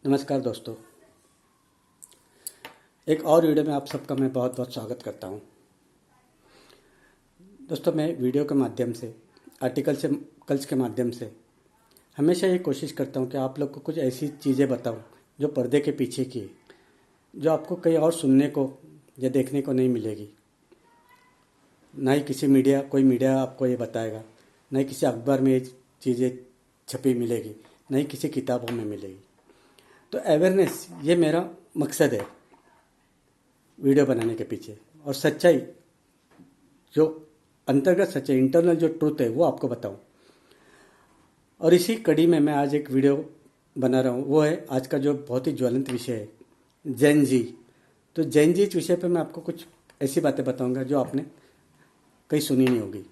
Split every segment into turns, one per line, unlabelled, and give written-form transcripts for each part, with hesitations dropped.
नमस्कार दोस्तों, एक और वीडियो में आप सबका मैं बहुत बहुत स्वागत करता हूं। दोस्तों, मैं वीडियो के माध्यम से, आर्टिकल्स के माध्यम से हमेशा ये कोशिश करता हूं कि आप लोग को कुछ ऐसी चीज़ें बताऊं जो पर्दे के पीछे की है, जो आपको कहीं और सुनने को या देखने को नहीं मिलेगी। ना ही कोई मीडिया आपको ये बताएगा, ना ही किसी अखबार में ये चीज़ें छपी मिलेगी, ना ही किसी किताबों में मिलेगी। तो अवेयरनेस ये मेरा मकसद है वीडियो बनाने के पीछे, और सच्चाई, जो अंतर्गत सच्चाई, इंटरनल जो ट्रूथ है वो आपको बताऊं। और इसी कड़ी में मैं आज एक वीडियो बना रहा हूं। वो है आज का जो बहुत ही ज्वलंत विषय है, जेन जी। तो जेन जी इस विषय पर मैं आपको कुछ ऐसी बातें बताऊंगा जो आपने कहीं सुनी नहीं होगी।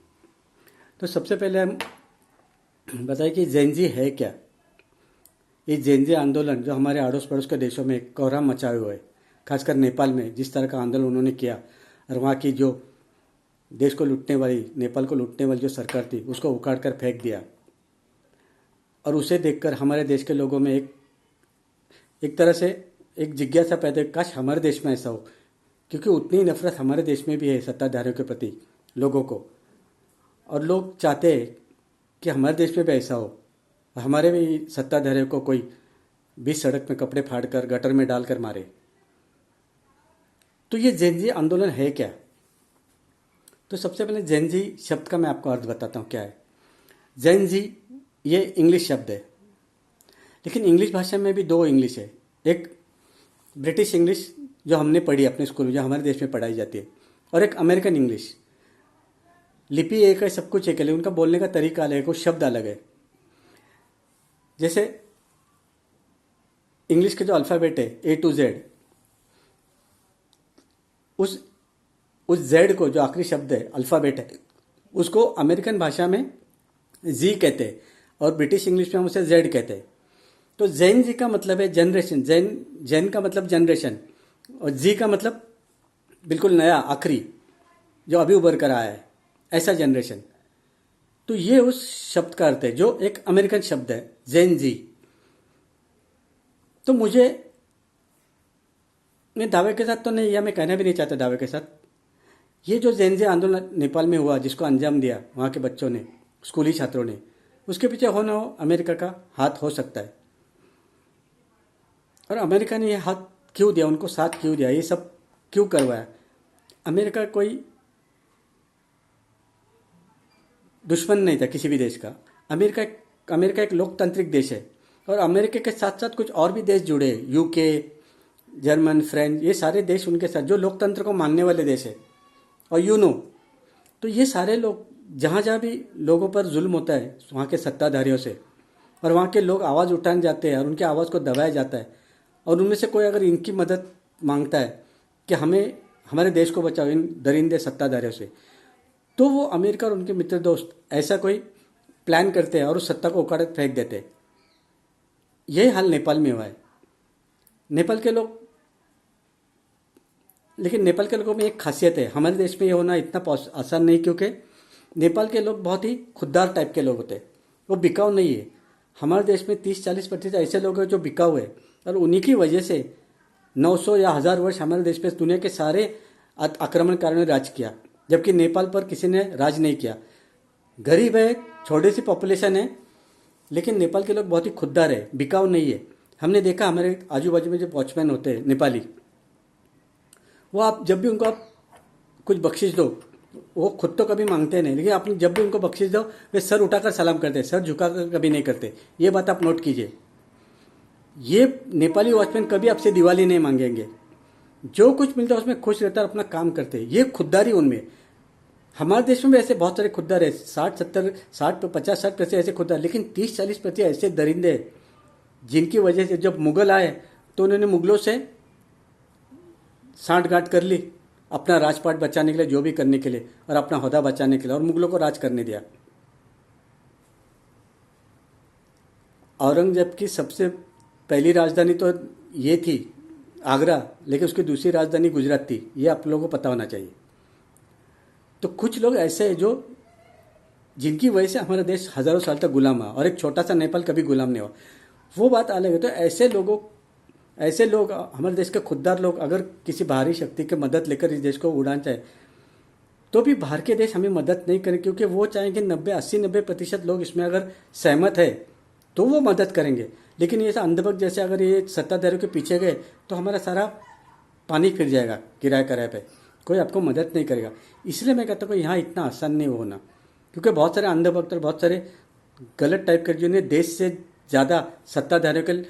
तो सबसे पहले हम बताएं कि जेन जी है क्या। ये जेन जी आंदोलन जो हमारे अड़ोस पड़ोस के देशों में कोहराम मचाए हुए है, खासकर नेपाल में जिस तरह का आंदोलन उन्होंने किया, और वहाँ की जो देश को लूटने वाली, नेपाल को लूटने वाली जो सरकार थी, उसको उखाड़ कर फेंक दिया। और उसे देखकर हमारे देश के लोगों में एक तरह से एक जिज्ञासा पैदा, काश हमारे देश में ऐसा हो, क्योंकि उतनी नफरत हमारे देश में भी है सत्ताधारियों के प्रति, लोगों को। और लोग चाहते हैं कि हमारे देश में भी ऐसा हो, हमारे भी सत्ताधारियों को कोई बीच सड़क में कपड़े फाड़कर गटर में डालकर मारे। तो ये जेन जी आंदोलन है क्या? तो सबसे पहले जेन जी शब्द का मैं आपको अर्थ बताता हूँ क्या है। जेन जी ये इंग्लिश शब्द है, लेकिन इंग्लिश भाषा में भी दो इंग्लिश है। एक ब्रिटिश इंग्लिश जो हमने पढ़ी अपने स्कूल में, जो हमारे देश में पढ़ाई जाती है, और एक अमेरिकन इंग्लिश। लिपि एक है, सब कुछ एक है, लेकिन उनका बोलने का तरीका अलग है, कुछ शब्द अलग है। जैसे इंग्लिश के जो अल्फ़ाबेट है A to Z, उस जेड को, जो आखिरी शब्द है, अल्फ़ाबेट है, उसको अमेरिकन भाषा में जी कहते हैं, और ब्रिटिश इंग्लिश में हम उसे जेड कहते हैं। तो जेन जी का मतलब है जनरेशन। जेन का मतलब जनरेशन, और जी का मतलब बिल्कुल नया, आखिरी, जो अभी उभर कर आया है, ऐसा जनरेशन। तो ये उस शब्द का अर्थ है जो एक अमेरिकन शब्द है, जेन जी। तो मैं दावे के साथ तो नहीं, या मैं कहना भी नहीं चाहता दावे के साथ, ये जो जेन जी आंदोलन नेपाल में हुआ, जिसको अंजाम दिया वहाँ के बच्चों ने, स्कूली छात्रों ने, उसके पीछे हो ना हो अमेरिका का हाथ हो सकता है। और अमेरिका ने ये हाथ क्यों दिया, उनको साथ क्यों दिया, ये सब क्यों करवाया? अमेरिका कोई दुश्मन नहीं था किसी भी देश का। अमेरिका एक लोकतांत्रिक देश है, और अमेरिका के साथ साथ कुछ और भी देश जुड़े हैं, यूके, जर्मन, फ्रेंच, ये सारे देश उनके साथ, जो लोकतंत्र को मानने वाले देश है। और तो ये सारे लोग, जहाँ जहाँ भी लोगों पर जुल्म होता है वहाँ के सत्ताधारियों से, और वहाँ के लोग आवाज़ उठाने जाते हैं और उनकी आवाज़ को दबाया जाता है, और उनमें से कोई अगर इनकी मदद मांगता है कि हमें हमारे देश को बचाओ इन दरिंदे सत्ताधारियों से, तो वो अमेरिका और उनके मित्र दोस्त ऐसा कोई प्लान करते हैं और उस सत्ता को उखाड़ फेंक देते हैं। यही हाल नेपाल में हुआ है। लेकिन नेपाल के लोगों में एक खासियत है, हमारे देश में ये होना इतना आसान नहीं, क्योंकि नेपाल के लोग बहुत ही खुददार टाइप के लोग होते हैं, वो बिकाऊ नहीं है। हमारे देश में 30-40% ऐसे लोग हैं जो बिकाऊ है, और उन्हीं की वजह से 900 या 1000 वर्ष हमारे देश पे दुनिया के सारे आक्रमणकारियों ने राज किया, जबकि नेपाल पर किसी ने राज नहीं किया। गरीब है, छोटी सी पॉपुलेशन है, लेकिन नेपाल के लोग बहुत ही खुददार है, बिकाऊ नहीं है। हमने देखा हमारे आजू बाजू में जो वॉचमैन होते हैं नेपाली, वो आप जब भी उनको आप कुछ बख्शिश दो, वो खुद तो कभी मांगते नहीं, लेकिन आप जब भी उनको बख्शिश दो, वे सर उठाकर सलाम करते हैं, सर झुकाकर कभी नहीं करते। ये बात आप नोट कीजिए। ये नेपाली वॉचमैन कभी आपसे दिवाली नहीं मांगेंगे, जो कुछ मिलता है उसमें खुश रहता है, अपना काम करते हैं। ये खुददारी उनमें। हमारे देश में भी ऐसे बहुत सारे खुददार है, 50-60% ऐसे खुददार, लेकिन 30-40% ऐसे दरिंदे हैं, जिनकी वजह से जब मुगल आए तो उन्होंने मुगलों से सांठगांठ कर ली, अपना राजपाट बचाने के लिए, जो भी करने के लिए, और अपना ओहदा बचाने के लिए, और मुगलों को राज करने दिया। औरंगजेब की सबसे पहली राजधानी तो ये थी आगरा, लेकिन उसकी दूसरी राजधानी गुजरात थी, ये आप लोगों को पता होना चाहिए। तो कुछ लोग ऐसे हैं जो, जिनकी वजह से हमारा देश हजारों साल तक गुलाम हुआ, और एक छोटा सा नेपाल कभी गुलाम नहीं हुआ, वो बात अलग है। तो ऐसे लोगों ऐसे लोग, हमारे देश के खुददार लोग अगर किसी बाहरी शक्ति की मदद लेकर इस देश को उड़ाना चाहे तो भी बाहर के देश हमें मदद नहीं करें, क्योंकि वो चाहेंगे 90-80-90% लोग इसमें अगर सहमत है तो वो मदद करेंगे। लेकिन ये अंधभक्त जैसे अगर ये सत्ताधारियों के पीछे गए तो हमारा सारा पानी फिर जाएगा किराए किराए पे, कोई आपको मदद नहीं करेगा। इसलिए मैं कहता हूँ यहाँ इतना आसान नहीं होना, क्योंकि बहुत सारे अंधभक्त और बहुत सारे गलत टाइप के जिन्हें देश से ज़्यादा सत्ताधारियों के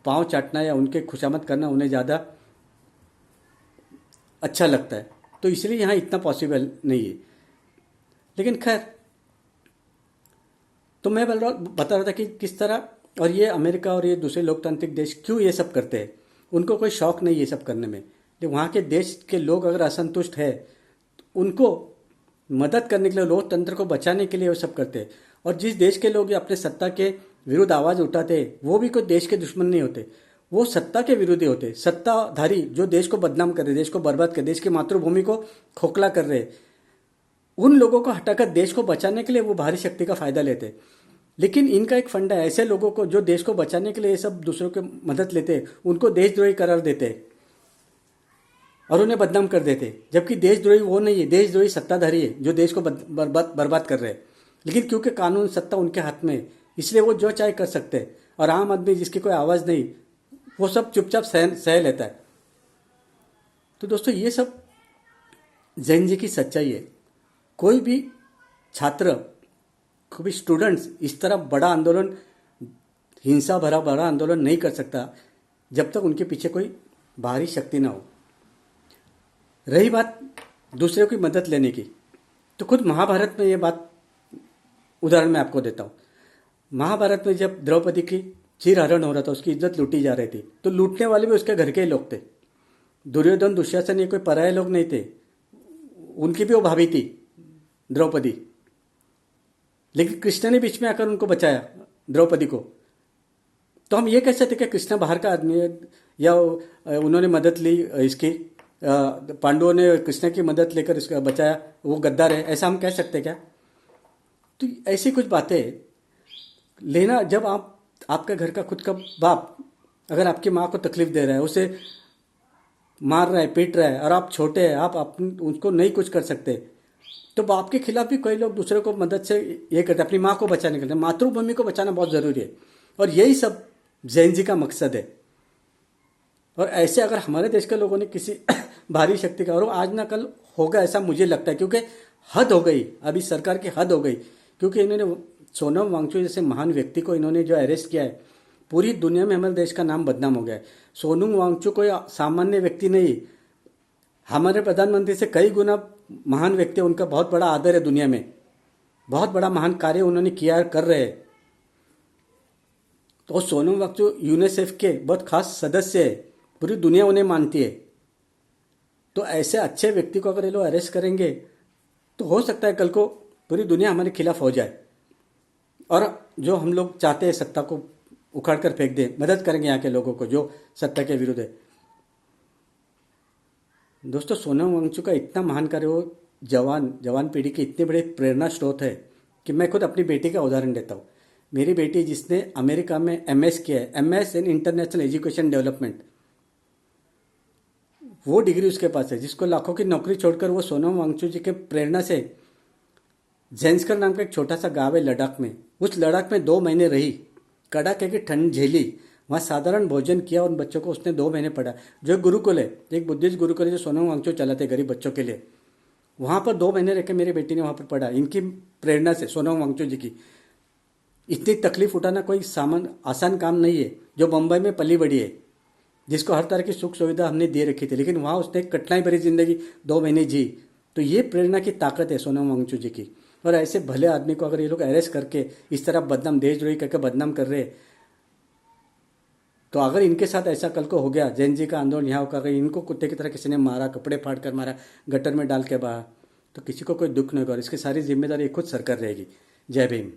पाँव चाटना या उनके खुशामद करना उन्हें ज़्यादा अच्छा लगता है, तो इसलिए यहाँ इतना पॉसिबल नहीं है। लेकिन खैर, तो मैं बता रहा था कि किस तरह, और ये अमेरिका और ये दूसरे लोकतांत्रिक देश क्यों ये सब करते हैं। उनको कोई शौक नहीं ये सब करने में, लेकिन वहाँ के देश के लोग अगर असंतुष्ट है तो उनको मदद करने के लिए, लोकतंत्र को बचाने के लिए वो सब करते हैं। और जिस देश के लोग अपने सत्ता के विरुद्ध आवाज़ उठाते हैं वो भी कोई देश के दुश्मन नहीं होते, वो सत्ता के विरोधी होते। सत्ताधारी जो देश को बदनाम कर रहे, देश को बर्बाद कर, देश की मातृभूमि को खोखला कर रहे, उन लोगों को हटाकर देश को बचाने के लिए वो बाहरी शक्ति का फायदा लेते। लेकिन इनका एक फंडा है, ऐसे लोगों को जो देश को बचाने के लिए ये सब दूसरों की मदद लेते उनको देशद्रोही करार देते और उन्हें बदनाम कर देते, जबकि देशद्रोही वो नहीं है, देशद्रोही सत्ताधारी है जो देश को बर्बाद कर रहे हैं। लेकिन क्योंकि कानून सत्ता उनके हाथ में है, इसलिए वो जो चाहे कर सकते हैं, और आम आदमी जिसकी कोई आवाज़ नहीं वो सब चुपचाप सह लेता है। तो दोस्तों, ये सब जैन जी की सच्चाई है। कोई भी छात्र, कोई भी स्टूडेंट्स इस तरह बड़ा आंदोलन, हिंसा भरा बड़ा आंदोलन नहीं कर सकता जब तक उनके पीछे कोई बाहरी शक्ति ना हो। रही बात दूसरे की मदद लेने की, तो खुद महाभारत में ये बात उदाहरण मैं आपको देता हूँ। महाभारत में जब द्रौपदी की चीरहरण हो रहा था, उसकी इज्जत लूटी जा रही थी, तो लूटने वाले भी उसके घर के ही लोग थे। दुर्योधन, दुशासन ये कोई पराये लोग नहीं थे, उनकी भी वो भाभी थी द्रौपदी। लेकिन कृष्ण ने बीच में आकर उनको बचाया, द्रौपदी को। तो हम ये कह सकते कि कृष्ण बाहर का आदमी है, या उन्होंने मदद ली इसकी, पांडवों ने कृष्ण की मदद लेकर इसका बचाया, वो गद्दार है, ऐसा हम कह सकते क्या? तो ऐसी कुछ बातें लेना, जब आपका घर का खुद का बाप अगर आपकी माँ को तकलीफ दे रहा है, उसे मार रहा है, पीट रहा है, और आप छोटे हैं, आप उनको नहीं कुछ कर सकते, तो बाप के खिलाफ भी कई लोग दूसरे को मदद से ये करते हैं, अपनी माँ को बचाने के लिए। मातृभूमि को बचाना बहुत ज़रूरी है, और यही सब जैन जी का मकसद है। और ऐसे अगर हमारे देश के लोगों ने किसी भारी शक्ति का, और आज ना कल होगा ऐसा मुझे लगता है, क्योंकि हद हो गई, अभी सरकार की हद हो गई। क्योंकि इन्होंने सोनम वांगचुक जैसे महान व्यक्ति को इन्होंने जो अरेस्ट किया है, पूरी दुनिया में हमारे देश का नाम बदनाम हो गया है। सोनम वांगचुक कोई सामान्य व्यक्ति नहीं, हमारे प्रधानमंत्री से कई गुना महान व्यक्ति, उनका बहुत बड़ा आदर है दुनिया में, बहुत बड़ा महान कार्य उन्होंने किया, कर रहे हैं। तो सोनम वांगचुक यूनिसेफ के बहुत खास सदस्य है, पूरी दुनिया उन्हें मानती है। तो ऐसे अच्छे व्यक्ति को अगर ये लोग अरेस्ट करेंगे तो हो सकता है कल को पूरी दुनिया हमारे खिलाफ हो जाए, और जो हम लोग चाहते हैं सत्ता को उखाड़ कर फेंक दें, मदद करेंगे यहाँ के लोगों को जो सत्ता के विरुद्ध है। दोस्तों, सोनम वांगचुक का इतना महान कार्य, वो जवान पीढ़ी के इतने बड़े प्रेरणा स्रोत है कि मैं खुद अपनी बेटी का उदाहरण देता हूँ। मेरी बेटी जिसने अमेरिका में MS किया है, MS in international education development, वो डिग्री उसके पास है, जिसको लाखों की नौकरी छोड़कर वो सोनम वांगचुक जी के प्रेरणा से झेंसकर नाम का एक छोटा सा गाँव है लद्दाख में, उस लद्दाख में 2 महीने रही, कड़ाके की ठंड झेली, वहाँ साधारण भोजन किया, उन बच्चों को उसने 2 महीने पढ़ा। जो एक गुरुकुल है, एक बुद्धिस्ट गुरुकुल है जो सोनम वांगचुक चलाते गरीब बच्चों के लिए, वहाँ पर 2 महीने रहकर मेरी बेटी ने वहाँ पर पढ़ा, इनकी प्रेरणा से, सोनम वांगचुक जी की। इतनी तकलीफ उठाना कोई आसान काम नहीं है। जो मुंबई में पली बड़ी है, जिसको हर तरह की सुख सुविधा हमने दे रखी थी, लेकिन वहाँ उसने कठिनाई भरी जिंदगी 2 महीने जी। तो ये प्रेरणा की ताकत है सोनम वांगचुक जी की। और ऐसे भले आदमी को अगर ये लोग अरेस्ट करके इस तरह बदनाम, देशद्रोही करके बदनाम कर रहे, तो अगर इनके साथ ऐसा कल को हो गया, जैन जी का आंदोलन यहाँ होकर, अगर इनको कुत्ते की तरह किसी ने मारा, कपड़े फाड़ कर मारा, गटर में डाल के बहा, तो किसी को कोई दुख नहीं होगा, और इसकी सारी जिम्मेदारी खुद सरकार रहेगी। जय भीम।